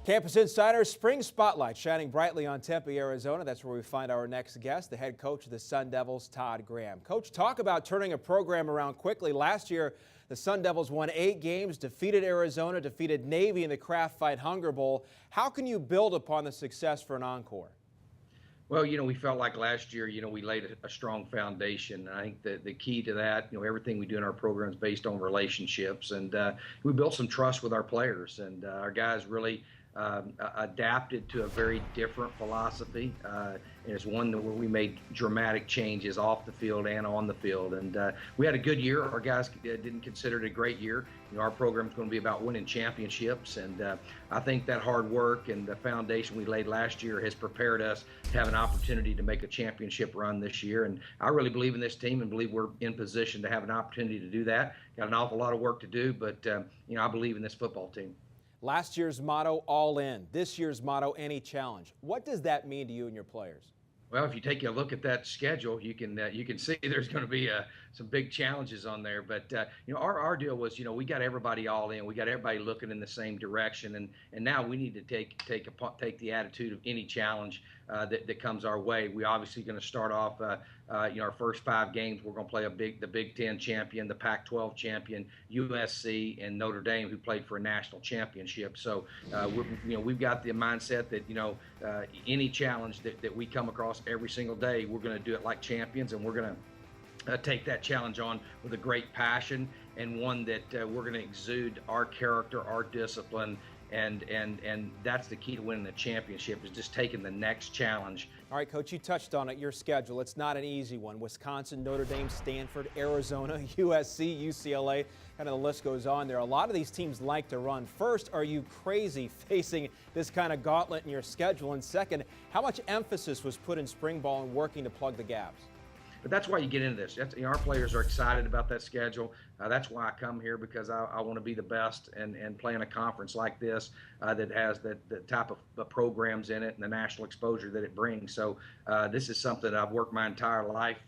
Campus Insider Spring Spotlight shining brightly on Tempe, Arizona. That's where we find our next guest, the head coach of the Sun Devils, Todd Graham. Coach, talk about turning a program around quickly. Last year, the Sun Devils won 8 games, defeated Arizona, defeated Navy in the Kraft Fight Hunger Bowl. How can you build upon the success for an encore? Well, we felt like last year, we laid a strong foundation. I think that the key to that, everything we do in our program is based on relationships. And we built some trust with our players. And our guys really adapted to a very different philosophy. And it's one where we made dramatic changes off the field and on the field. And we had a good year. Our guys didn't consider it a great year. Our program is going to be about winning championships. And I think that hard work and the foundation we laid last year has prepared us to have an opportunity to make a championship run this year. And I really believe in this team and believe we're in position to have an opportunity to do that. Got an awful lot of work to do, but I believe in this football team. Last year's motto, all in. This year's motto, any challenge. What does that mean to you and your players? Well, if you take a look at that schedule, you can see there's going to be some big challenges on there. But our deal was, we got everybody all in. We got everybody looking in the same direction, and now we need to take the attitude of any challenge that comes our way. We obviously going to start off, our first 5 games. We're going to play the Big Ten champion, the Pac-12 champion, USC, and Notre Dame, who played for a national championship. So we've got the mindset that any challenge that we come across every single day, we're going to do it like champions, and we're going to take that challenge on with a great passion, and one that we're going to exude our character, our discipline, and that's the key to winning the championship, is just taking the next challenge. All right, Coach, you touched on it, your schedule. It's not an easy one. Wisconsin, Notre Dame, Stanford, Arizona, USC, UCLA, kind of the list goes on there. A lot of these teams like to run. First, are you crazy facing this kind of gauntlet in your schedule? And second, how much emphasis was put in spring ball and working to plug the gaps? But that's why you get into this. Our players are excited about that schedule. That's why I come here, because I want to be the best and play in a conference like this that has the type of programs in it and the national exposure that it brings. So this is something that I've worked my entire life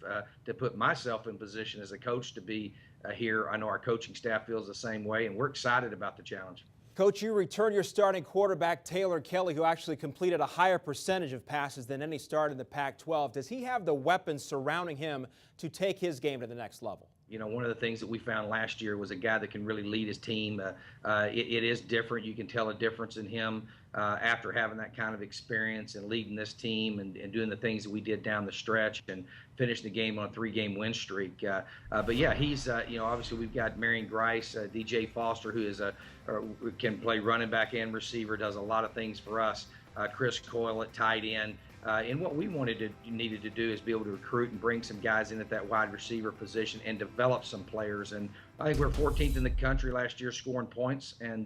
to put myself in position as a coach to be here. I know our coaching staff feels the same way, and we're excited about the challenge. Coach, you return your starting quarterback, Taylor Kelly, who actually completed a higher percentage of passes than any start in the Pac-12. Does he have the weapons surrounding him to take his game to the next level? One of the things that we found last year was a guy that can really lead his team. It is different. You can tell a difference in him after having that kind of experience and leading this team and doing the things that we did down the stretch and finish the game on a 3-game win streak. But yeah, he's, obviously we've got Marion Grice, DJ Foster, who is can play running back and receiver, does a lot of things for us. Chris Coyle at tight end. And what we needed to do is be able to recruit and bring some guys in at that wide receiver position and develop some players. And I think we're 14th in the country last year scoring points, and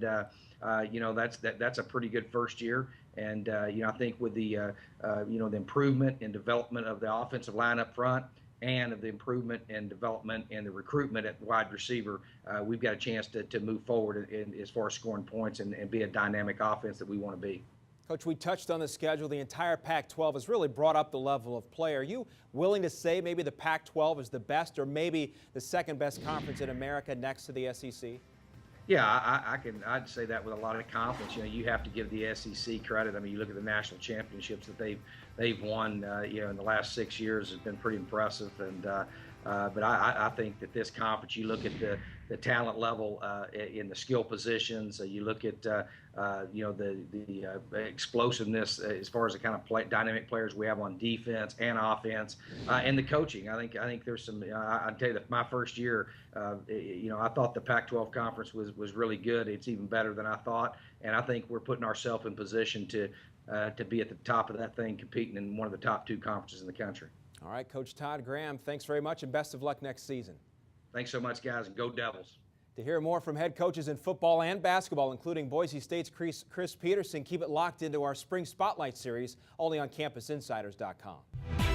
that's a pretty good first year. And I think with the the improvement and development of the offensive line up front, and of the improvement and development and the recruitment at wide receiver, we've got a chance to move forward as far as scoring points and be a dynamic offense that we want to be. Coach, we touched on the schedule. The entire Pac-12 has really brought up the level of play. Are you willing to say maybe the Pac-12 is the best, or maybe the second best conference in America next to the SEC? Yeah, I'd say that with a lot of confidence. You have to give the SEC credit. I mean, you look at the national championships that they've won, in the last 6 years has been pretty impressive. And but I think that this conference, you look at the talent level in the skill positions, you look at the explosiveness as far as the kind of dynamic players we have on defense and offense, and the coaching. I think there's some. I'll tell you that my first year, I thought the Pac-12 conference was really good. It's even better than I thought, and I think we're putting ourselves in position to be at the top of that thing, competing in one of the top 2 conferences in the country. All right, Coach Todd Graham, thanks very much and best of luck next season. Thanks so much, guys, and go Devils. To hear more from head coaches in football and basketball, including Boise State's Chris Peterson, keep it locked into our Spring Spotlight series only on CampusInsiders.com.